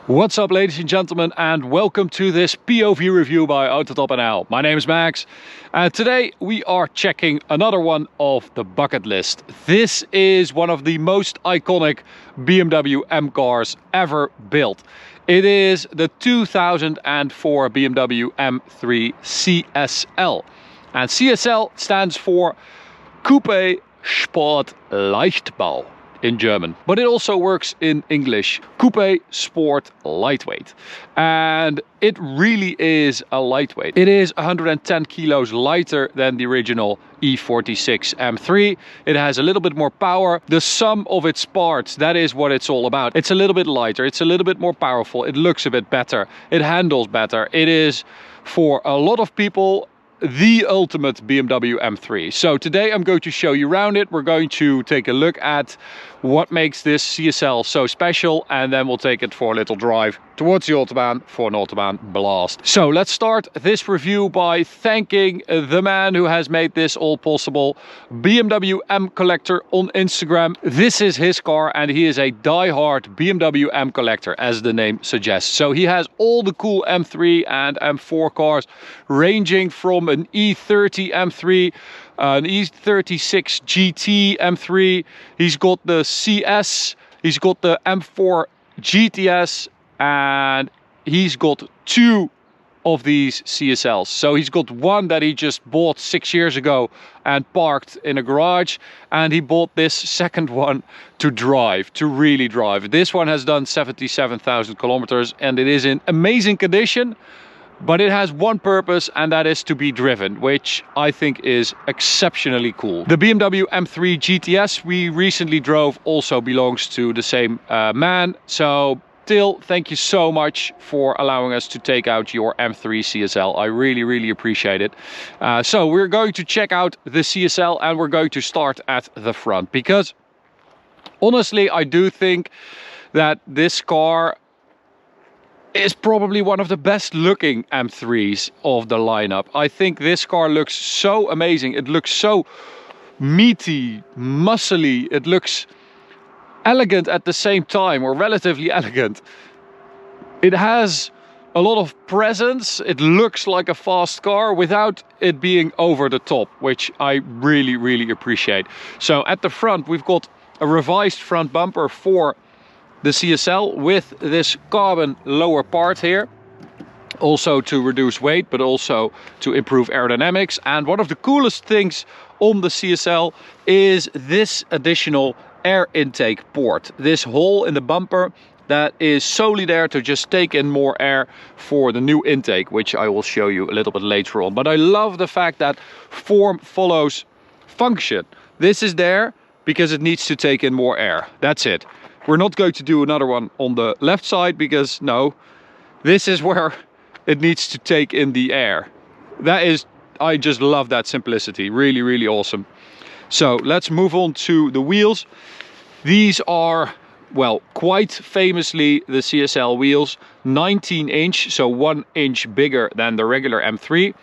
What's up, ladies and gentlemen, and welcome to this POV review by AutoTopNL. My name is Max, and today we are checking another one of the bucket list. This is one of the most iconic BMW M cars ever built. It is the 2004 BMW M3 CSL. And CSL stands for Coupe Sport Leichtbau in German, but it also works in English. Coupe Sport Lightweight. And it really is a lightweight. It is 110 kilos lighter than the original E46 M3. It has a little bit more power. The sum of its parts, that is what it's all about. It's a little bit lighter, it's a little bit more powerful, it looks a bit better, it handles better. It is, for a lot of people, the ultimate BMW M3. So today I'm going to show you around it. We're going to take a look at what makes this CSL so special, and then we'll take it for a little drive towards the Autobahn for an Autobahn blast. So let's start this review by thanking the man who has made this all possible, BMW M Collector on Instagram. This is his car and he is a die-hard BMW M Collector, as the name suggests. So he has all the cool M3 and M4 cars, ranging from an E30 M3, an E36 GT M3, he's got the CS, he's got the M4 GTS, and he's got two of these CSLs. So he's got one that he just bought 6 years ago and parked in a garage, and he bought this second one to drive, to really drive. This one has done 77,000 kilometers and it is in amazing condition. But it has one purpose, and that is to be driven, which I think is exceptionally cool. The BMW M3 GTS we recently drove also belongs to the same man. So Till, thank you so much for allowing us to take out your M3 CSL. I really appreciate it. So we're going to check out the CSL, and we're going to start at the front, because honestly I do think that this car is probably one of the best looking M3s of the lineup. I think this car looks so amazing. It looks so meaty, muscly. It looks elegant at the same time, or relatively elegant. It has a lot of presence. It looks like a fast car without it being over the top, which I really appreciate. So at the front we've got a revised front bumper for the CSL with this carbon lower part here, also to reduce weight but also to improve aerodynamics. And one of the coolest things on the CSL is this additional air intake port, this hole in the bumper that is solely there to just take in more air for the new intake, which I will show you a little bit later on. But I love the fact that form follows function. This is there because it needs to take in more air. That's it. We're not going to do another one on the left side because no, this is where it needs to take in the air. That is, I just love that simplicity. Really awesome. So let's move on to the wheels. These are, well, quite famously the CSL wheels, 19 inch, so 1 inch bigger than the regular M3.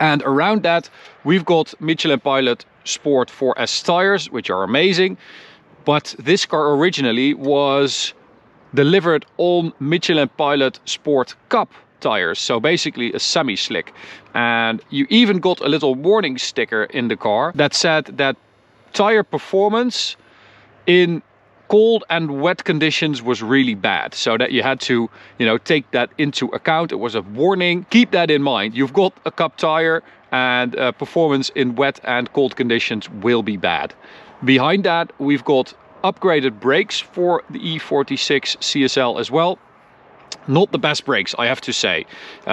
And around that we've got Michelin Pilot Sport 4S tires, which are amazing. But this car originally was delivered on Michelin Pilot Sport Cup tires, so basically a semi-slick. And you even got a little warning sticker in the car that said that tire performance in cold and wet conditions was really bad, so that you had to, you know, take that into account. It was a warning. Keep that in mind. You've got a cup tire, and performance in wet and cold conditions will be bad. Behind that we've got upgraded brakes for the E46 CSL as well. Not the best brakes, I have to say.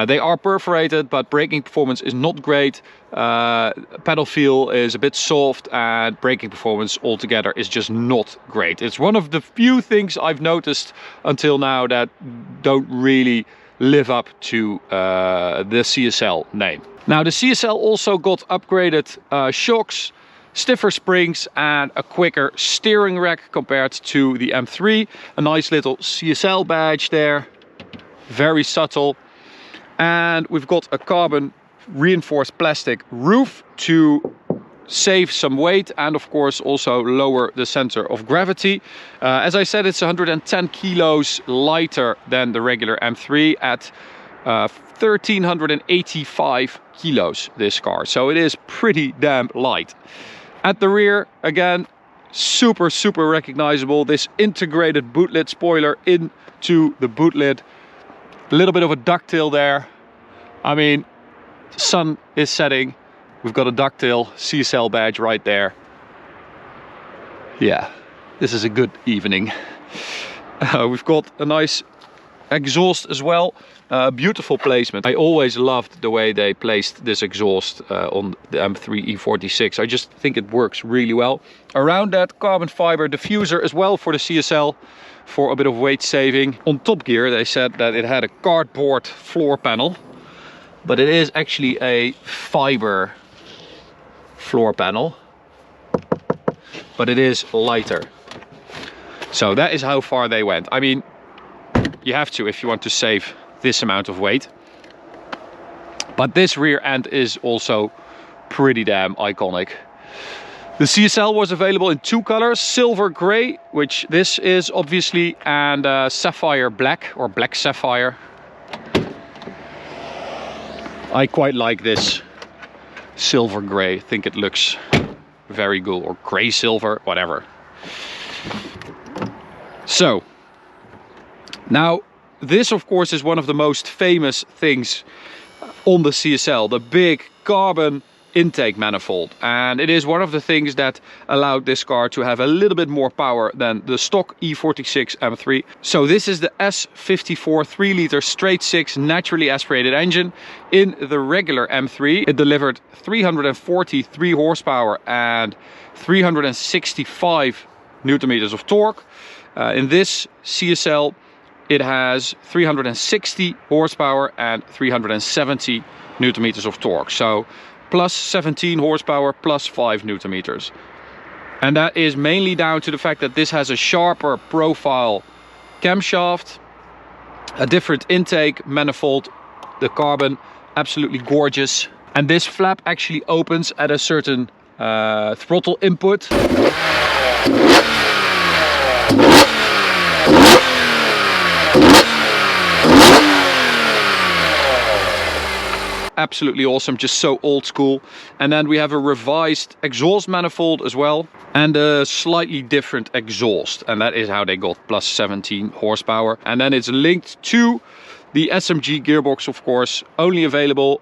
They are perforated, but braking performance is not great. Pedal feel is a bit soft, and braking performance altogether is just not great. It's one of the few things I've noticed until now that don't really live up to the CSL name. Now the CSL also got upgraded shocks, stiffer springs, and a quicker steering rack compared to the M3. A nice little CSL badge there, very subtle. And we've got a carbon reinforced plastic roof to save some weight and of course also lower the center of gravity. As I said, it's 110 kilos lighter than the regular M3 at 1385 kilos, this car. So it is pretty damn light. At the rear, again, super recognizable. This integrated boot lid spoiler into the boot lid. A little bit of a ducktail there. I mean, the sun is setting. We've got a ducktail CSL badge right there. Yeah, this is a good evening. We've got a nice exhaust as well. Beautiful placement. I always loved the way they placed this exhaust on the M3 E46. I just think it works really well. Around that, carbon fiber diffuser as well for the CSL for a bit of weight saving. On Top Gear they said that it had a cardboard floor panel, but it is actually a fiber floor panel, but it is lighter. So that is how far they went. I mean, you have to if you want to save this amount of weight. But this rear end is also pretty damn iconic. The CSL was available in two colors, silver gray, which this is obviously, and sapphire black or black sapphire. I quite like this silver gray. I think it looks very good, or gray silver, whatever. So now this of course is one of the most famous things on the CSL, the big carbon intake manifold, and it is one of the things that allowed this car to have a little bit more power than the stock E46 M3. So this is the S54 3-liter straight 6 naturally aspirated engine. In the regular M3 it delivered 343 horsepower and 365 newton meters of torque. In this CSL it has 360 horsepower and 370 newton meters of torque. So plus 17 horsepower, plus 5 newton meters. And that is mainly down to the fact that this has a sharper profile camshaft, a different intake manifold, the carbon, absolutely gorgeous. And this flap actually opens at a certain throttle input. Absolutely awesome, just so old school. And then we have a revised exhaust manifold as well, and a slightly different exhaust, and that is how they got plus 17 horsepower. And then it's linked to the SMG gearbox, of course, only available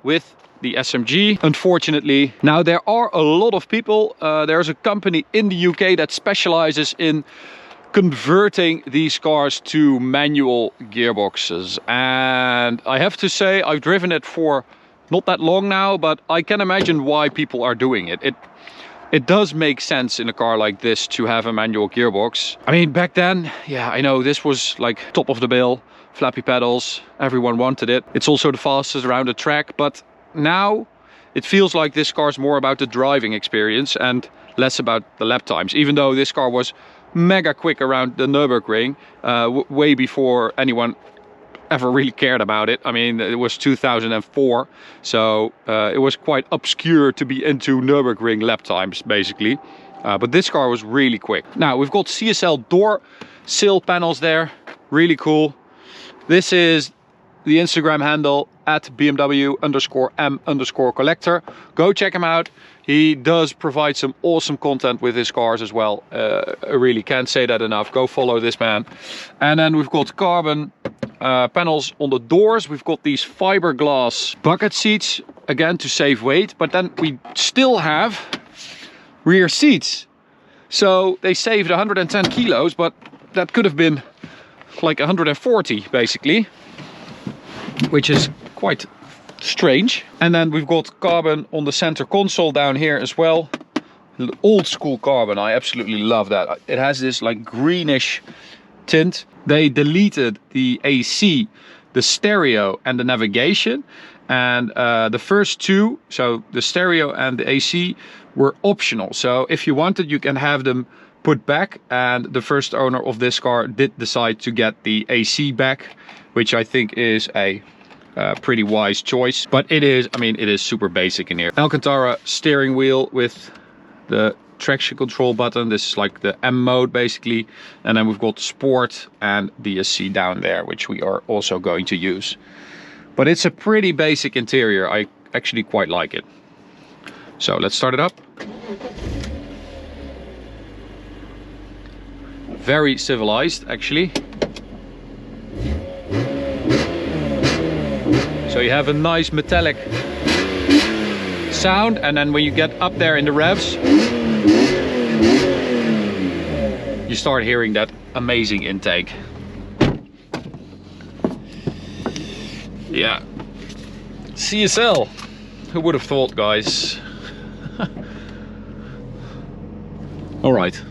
with the SMG, unfortunately. Now there are a lot of people, there's a company in the UK that specializes in converting these cars to manual gearboxes, and I have to say I've driven it for not that long now, but I can imagine why people are doing it. It does make sense in a car like this to have a manual gearbox. I mean, back then, yeah, I know this was like top of the bill, flappy pedals, everyone wanted it. It's also the fastest around the track, but now it feels like this car is more about the driving experience and less about the lap times, even though this car was mega quick around the Nürburgring, way before anyone ever really cared about it. I mean, it was 2004, so it was quite obscure to be into Nürburgring lap times, basically. But this car was really quick. Now, we've got CSL door sill panels there, really cool. This is the Instagram handle at BMW_M_collector. Go check him out. He does provide some awesome content with his cars as well. I really can't say that enough. Go follow this man. And then we've got carbon panels on the doors. We've got these fiberglass bucket seats, again to save weight. But then we still have rear seats. So they saved 110 kilos, but that could have been like 140 basically, which is quite strange. And then we've got carbon on the center console down here as well. Old school carbon, I absolutely love that. It has this like greenish tint. They deleted the AC, the stereo and the navigation, and the first two, so the stereo and the AC, were optional. So if you wanted, you can have them put back, and the first owner of this car did decide to get the AC back, which I think is a pretty wise choice. But it is, I mean, it is super basic in here. Alcantara steering wheel with the traction control button. This is like the M mode basically. And then we've got Sport and DSC down there, which we are also going to use. But it's a pretty basic interior. I actually quite like it. So let's start it up. Very civilized actually. So you have a nice metallic sound, and then when you get up there in the revs, you start hearing that amazing intake. Yeah, CSL, who would have thought, guys? All right.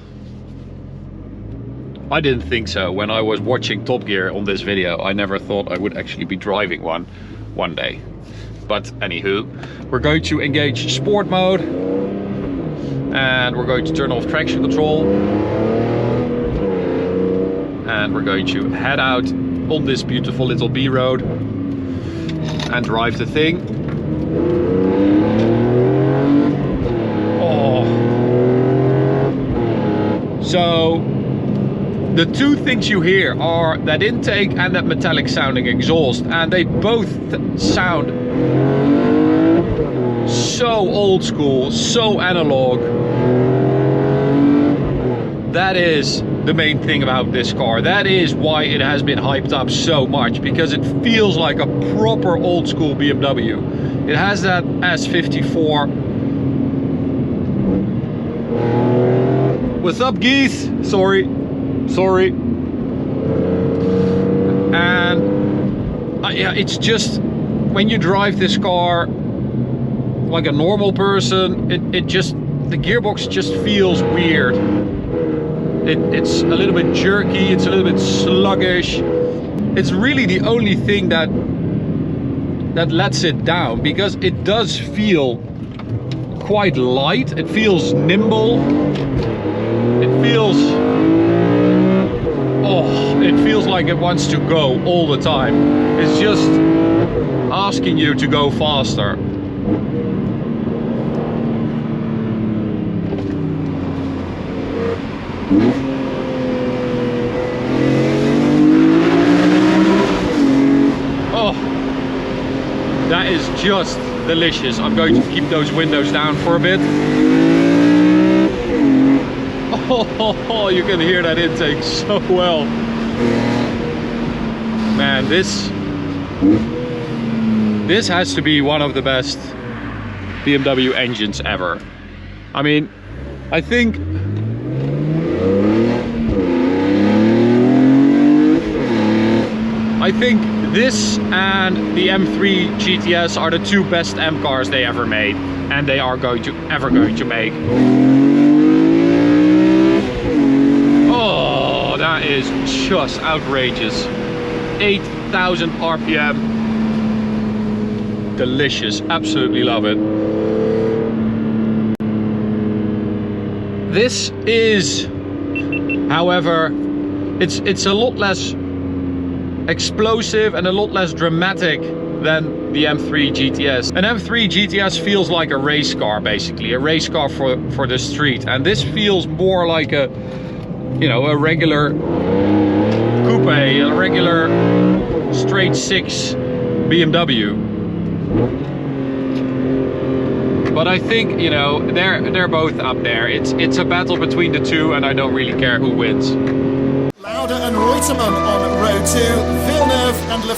I didn't think so when I was watching Top Gear on this video. I never thought I would actually be driving one day. But anywho, we're going to engage sport mode and we're going to turn off traction control, and we're going to head out on this beautiful little B road and drive the thing. Oh. So the two things you hear are that intake and that metallic sounding exhaust, and they both sound so old school, so analog. That is the main thing about this car. That is why it has been hyped up so much, because it feels like a proper old school BMW. It has that S54. What's up, geese? Sorry. And yeah, it's just, when you drive this car like a normal person, it just, the gearbox just feels weird. It's a little bit jerky, it's a little bit sluggish. It's really the only thing that lets it down, because it does feel quite light. It feels nimble. It feels like it wants to go all the time. It's just asking you to go faster. Oh, that is just delicious. I'm going to keep those windows down for a bit. Oh, you can hear that intake so well. Man, this has to be one of the best BMW engines ever. I mean, I think this and the M3 GTS are the two best M cars they ever made, and they are ever going to make. Oh, that is just outrageous. 8,000 RPM. Delicious, absolutely love it. This is, however, it's a lot less explosive and a lot less dramatic than the M3 GTS. An M3 GTS feels like a race car, basically, a race car for the street, and this feels more like a, you know, a regular coupe, a regular straight six BMW. But I think, you know, they're both up there. It's a battle between the two, and I don't really care who wins.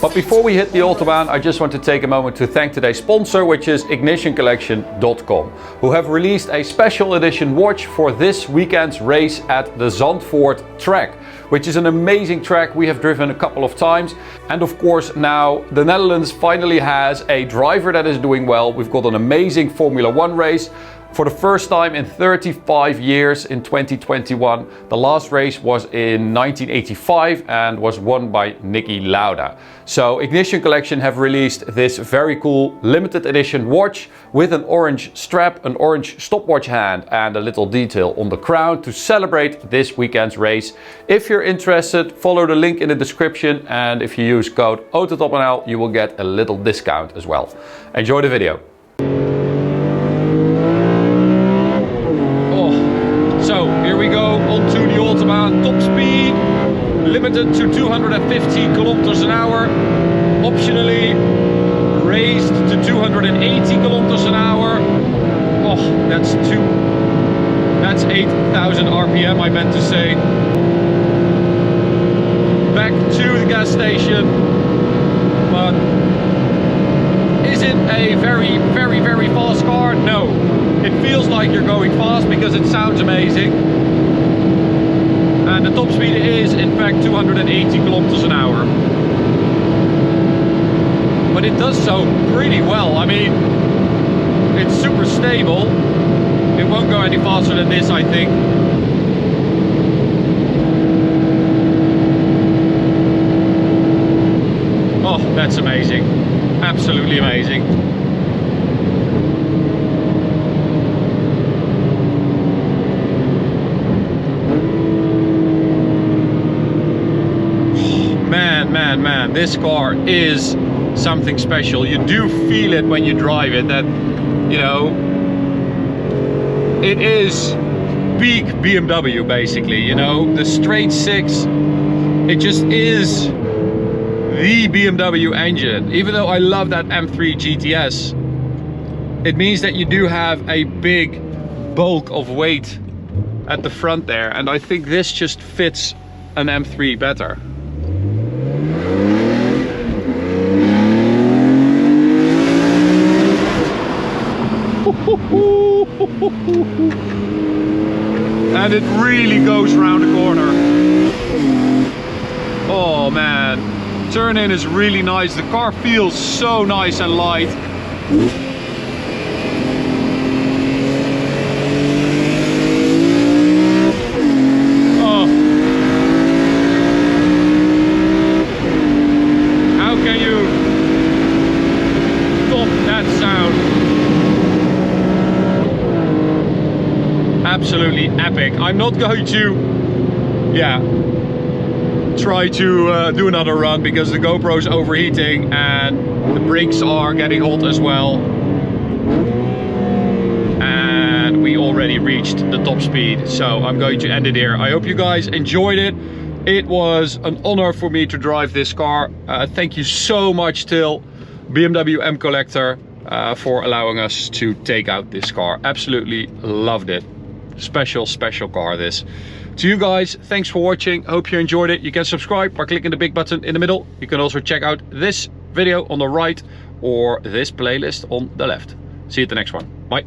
But before we hit the Autobahn, I just want to take a moment to thank today's sponsor, which is ignitioncollection.com, who have released a special edition watch for this weekend's race at the Zandvoort track, which is an amazing track we have driven a couple of times. And of course, now the Netherlands finally has a driver that is doing well. We've got an amazing Formula 1 race. For the first time in 35 years in 2021. The last race was in 1985 and was won by Niki Lauda. So Ignition Collection have released this very cool limited edition watch with an orange strap, an orange stopwatch hand and a little detail on the crown to celebrate this weekend's race. If you're interested, follow the link in the description, and if you use code AutoTopNL you will get a little discount as well. Enjoy the video. So here we go onto the Autobahn, top speed, limited to 250 kilometers an hour, optionally raised to 280 kilometers an hour. Oh, that's 8,000 RPM I meant to say. Back to the gas station, but is it a very, very, very fast car? No. It feels like you're going fast because it sounds amazing. And the top speed is in fact 280 kilometers an hour. But it does so pretty well. I mean, it's super stable. It won't go any faster than this, I think. Oh, that's amazing. Absolutely amazing. Man, this car is something special. You do feel it when you drive it, that, you know, it is peak BMW basically, you know, the straight six, it just is the BMW engine. Even though I love that M3 GTS, it means that you do have a big bulk of weight at the front there, and I think this just fits an M3 better. And it really goes around the corner. Oh man, turn in is really nice. The car feels so nice and light. Oh, how can you top that sound? Absolutely epic. I'm not going to, try to do another run because the GoPro's overheating and the brakes are getting hot as well. And we already reached the top speed, so I'm going to end it here. I hope you guys enjoyed it. It was an honor for me to drive this car. Thank you so much, Till, BMW M Collector, for allowing us to take out this car. Absolutely loved it. Special car this. To you guys, thanks for watching. Hope you enjoyed it. You can subscribe by clicking the big button in the middle. You can also check out this video on the right or this playlist on the left. See you at the next one. Bye.